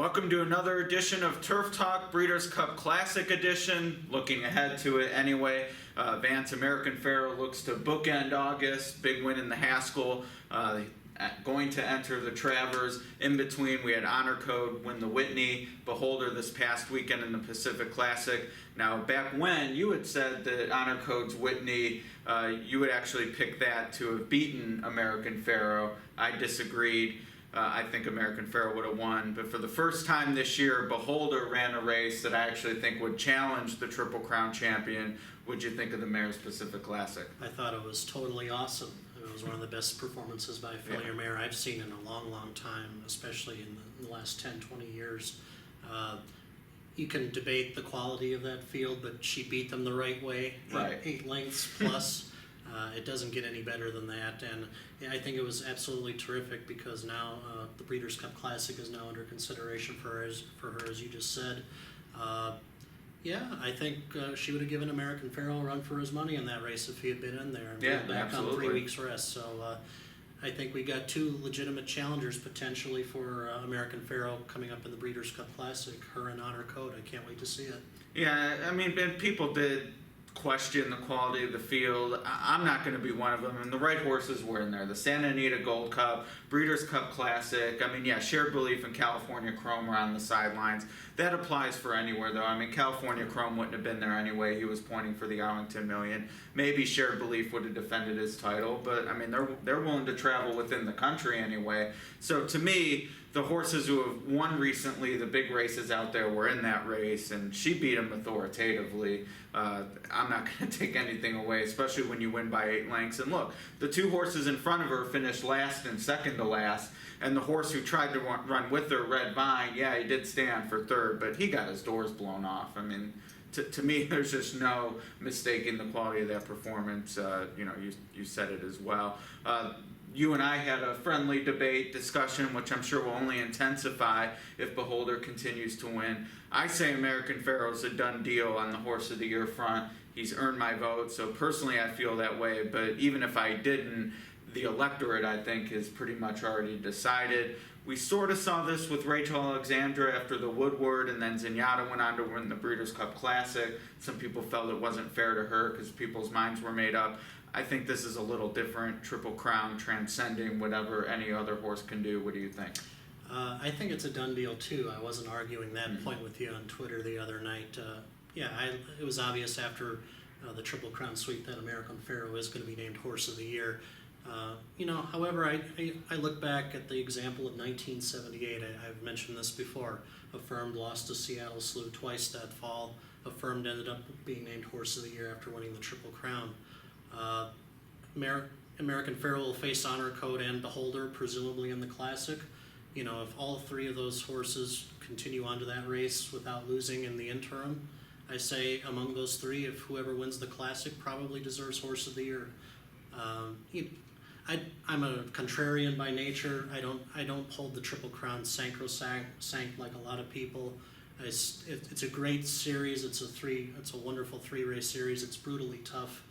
Welcome to another edition of Turf Talk Breeders' Cup Classic Edition. Looking ahead to it anyway. Vance American Pharoah looks to bookend August. Big win in the Haskell. Going to enter the Travers. In between, we had Honor Code win the Whitney, Beholder this past weekend in the Pacific Classic. Now, back when you had said that Honor Code's Whitney, you would actually pick that to have beaten American Pharoah. I disagreed. I think American Pharoah would have won, but for the first time this year, Beholder ran a race that I actually think would challenge the Triple Crown champion. What'd you think of the Mayor's Pacific Classic? I thought it was totally awesome. It was one of the best performances by a fillier mare I've seen in a long, long time, especially in the last 10, 20 years. You can debate the quality of that field, but she beat them the right way, eight lengths plus. It doesn't get any better than that, and I think it was absolutely terrific because now the Breeders' Cup Classic is now under consideration for her, as you just said. I think she would have given American Pharoah a run for his money in that race if he had been in there and been back on 3 weeks rest. So I think we got two legitimate challengers potentially for American Pharoah coming up in the Breeders' Cup Classic, her and Honor Code. I can't wait to see it. Yeah, I mean, people did question the quality of the field. I'm not going to be one of them, and the right horses were in there. The Santa Anita Gold Cup, Breeders' Cup Classic. I mean, yeah, Shared Belief and California Chrome were on the sidelines. That applies for anywhere, though. I mean, California Chrome wouldn't have been there anyway. He was pointing for the Arlington Million. Maybe Shared Belief would have defended his title, but I mean, they're willing to travel within the country anyway. So to me, the horses who have won recently, the big races out there, were in that race, and she beat them authoritatively. I'm not going to take anything away, especially when you win by 8 lengths. And look, the two horses in front of her finished last and second to last, and the horse who tried to run with her, Red Vine, yeah, he did stand for third, but he got his doors blown off. I mean, to me, there's just no mistaking the quality of that performance. You said it as well. You and I had a friendly debate discussion, which I'm sure will only intensify if Beholder continues to win. I say American Pharoah's a done deal on the Horse of the Year front. He's earned my vote, so personally I feel that way. But even if I didn't, the electorate, I think, is pretty much already decided. We sort of saw this with Rachel Alexandra after the Woodward, and then Zenyatta went on to win the Breeders' Cup Classic. Some people felt it wasn't fair to her because people's minds were made up. I think this is a little different. Triple Crown transcending whatever any other horse can do. What do you think? I think it's a done deal too. I wasn't arguing that point with you on Twitter the other night. It was obvious after the Triple Crown sweep that American Pharoah is going to be named Horse of the Year. However, I look back at the example of 1978. I've mentioned this before. Affirmed lost to Seattle Slew twice that fall. Affirmed ended up being named Horse of the Year after winning the Triple Crown. American Pharoah will face Honor Code and Beholder, presumably in the Classic. If all three of those horses continue on to that race without losing in the interim, I say among those three, if whoever wins the Classic probably deserves Horse of the Year. I'm a contrarian by nature. I don't hold the Triple Crown sacrosanct like a lot of people. It's a great series. It's a wonderful 3-race series. It's brutally tough.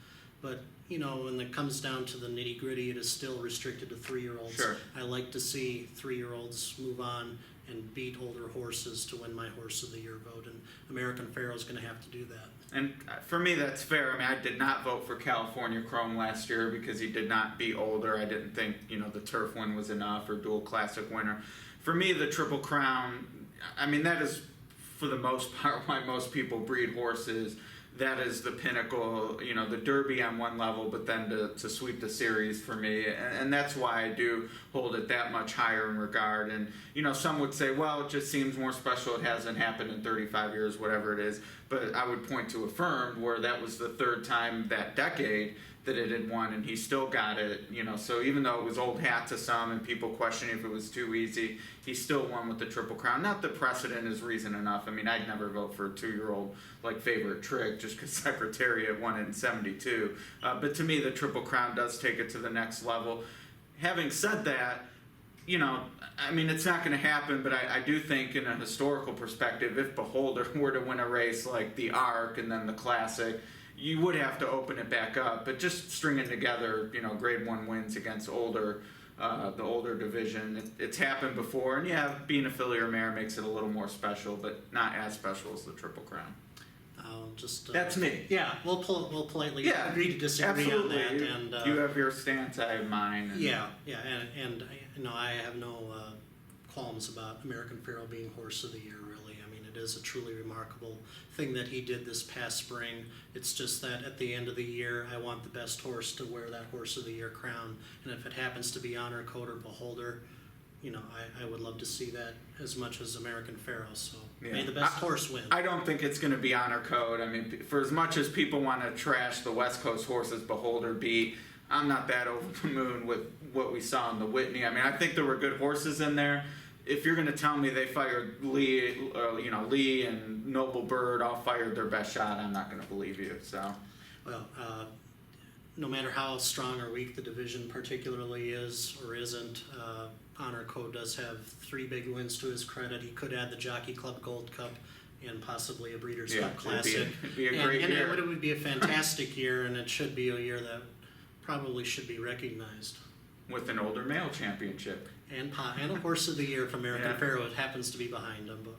But, when it comes down to the nitty-gritty, it is still restricted to 3-year-olds. Sure. I like to see 3-year-olds move on and beat older horses to win my Horse of the Year vote, and American Pharoah is going to have to do that. And for me, that's fair. I mean, I did not vote for California Chrome last year because he did not beat older. I didn't think, the turf win was enough, or dual classic winner. For me, the Triple Crown, I mean, that is, for the most part, why most people breed horses. That is the pinnacle, the Derby on one level, but then to sweep the series for me. And that's why I do hold it that much higher in regard. And, some would say, well, it just seems more special. It hasn't happened in 35 years, whatever it is. But I would point to Affirmed, where that was the third time that decade that it had won, and he still got it, so even though it was old hat to some and people questioning if it was too easy, he still won with the Triple Crown. Not that precedent is reason enough. I mean, I'd never vote for a 2-year-old like Favorite Trick just because Secretariat won it in 72. But to me, the Triple Crown does take it to the next level. Having said that, I mean, it's not going to happen, but I do think in a historical perspective, if Beholder were to win a race like the Arc and then the Classic, you would have to open it back up. But just stringing together, grade 1 wins against older the older division. It's happened before, and yeah, being a filly or mare makes it a little more special, but not as special as the Triple Crown. I'll just. That's me. Yeah, we'll politely Yeah, agree to disagree absolutely. on that. And You have your stance, I have mine. And yeah, and no, I have no qualms about American Pharoah being Horse of the Year. Really, I mean, it is a truly remarkable thing that he did this past spring. It's just that at the end of the year, I want the best horse to wear that Horse of the Year crown, and if it happens to be Honor Code or Beholder, you know, I would love to see that as much as American Pharoah. So may the best horse win. I don't think it's going to be Honor Code. I mean, for as much as people want to trash the West Coast horses Beholder beat, I'm not that over the moon with what we saw in the Whitney. I mean, I think there were good horses in there. If you're going to tell me they fired Lee and Noble Bird all fired their best shot, I'm not going to believe you. So, Well, no matter how strong or weak the division particularly is or isn't, Honor Code does have 3 big wins to his credit. He could add the Jockey Club Gold Cup and possibly a Breeders' Cup Classic. It'd be a great year. It would be a fantastic year, and it should be a year that probably should be recognized. With an older male championship. And a Horse of the Year from American Yeah. Pharoah. It happens to be behind him, but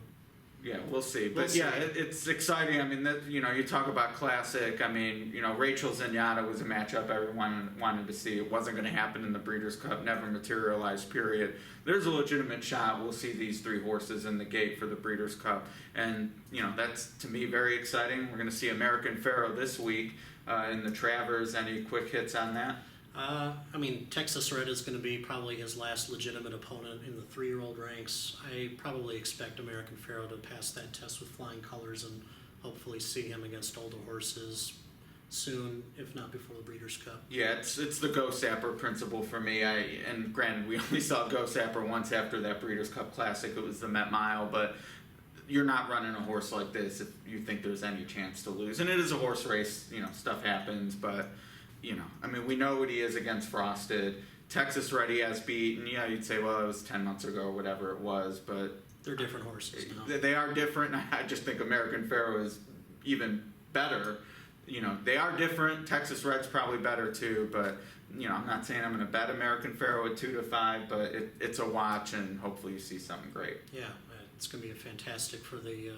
Yeah, we'll see. We'll But see. yeah, it's exciting. I mean, you talk about classic. I mean, Rachel Zenyatta was a matchup everyone wanted to see. It wasn't going to happen in the Breeders' Cup, never materialized, period. There's a legitimate shot. We'll see these 3 horses in the gate for the Breeders' Cup. And, that's, to me, very exciting. We're going to see American Pharoah this week in the Travers. Any quick hits on that? Texas Red is going to be probably his last legitimate opponent in the 3-year-old ranks. I probably expect American Pharoah to pass that test with flying colors and hopefully see him against older horses soon, if not before the Breeders' Cup. Yeah, it's the Go Sapper principle for me. And granted, we only saw Go Sapper once after that Breeders' Cup Classic. It was the Met Mile, but you're not running a horse like this if you think there's any chance to lose. And it is a horse race. Stuff happens, but. We know what he is against Frosted. Texas Red he has beat, and you'd say, well, it was 10 months ago or whatever it was, but They're different horses now. they are different. I just think American Pharoah is even better. They are different. Texas Red's probably better too, but I'm not saying I'm going to bet American Pharoah at 2-5, but it's a watch, and hopefully you see something great. Yeah, it's going to be a fantastic for the,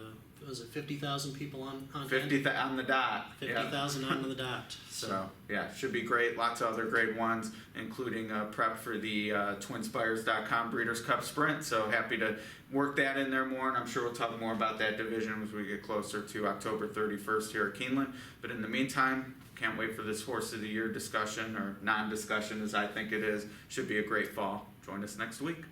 was it 50,000 people on 50 on the dot. 50,000 on the dot. So, yeah, should be great. Lots of other great ones, including prep for the twinspires.com Breeders' Cup Sprint. So happy to work that in there more, and I'm sure we'll talk more about that division as we get closer to October 31st here at Keeneland. But in the meantime, can't wait for this Horse of the Year discussion, or non-discussion as I think it is. Should be a great fall. Join us next week.